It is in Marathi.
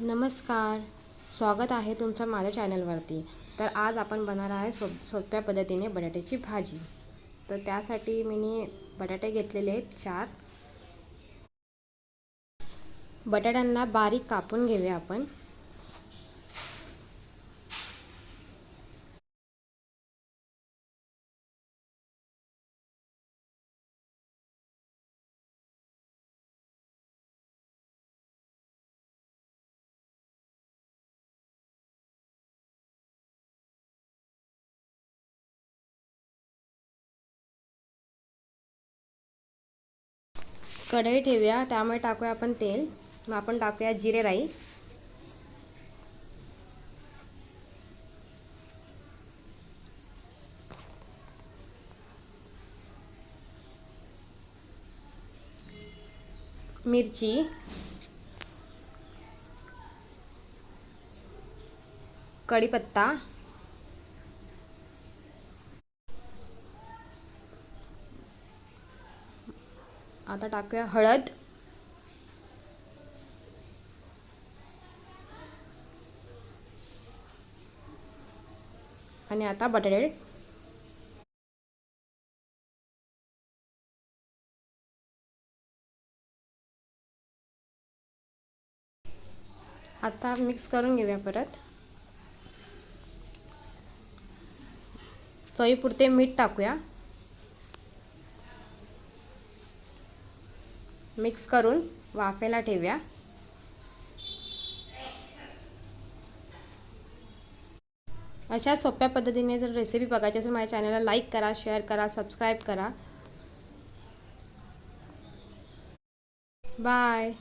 नमस्कार. स्वागत आहे तुमचं माझ्या चॅनलवरती. तर आज आपण बनवणार आहे सोप्या पद्धतीने बटाट्याची भाजी. तर त्यासाठी मी बटाटे घेतलेले आहेत 4. बटाट्यांना बारीक कापून घेऊया आपण. कढई ठेवूया, त्यामध्ये टाकूया आपण तेल. मग आपण टाकूया जिरे राई, मिरची, कढीपत्ता, आता टाकूया हळद, आणि आता बटाटे. आता मिक्स करून घेऊया परत. चवीपुरते मीठ टाकूया. मिक्स करून वाफेला ठेवूया. अशा सोप्या पद्धतीने जर रेसिपी बघायची असेल माझ्या चॅनलला लाईक करा, शेअर करा, सबस्क्राईब करा. बाय.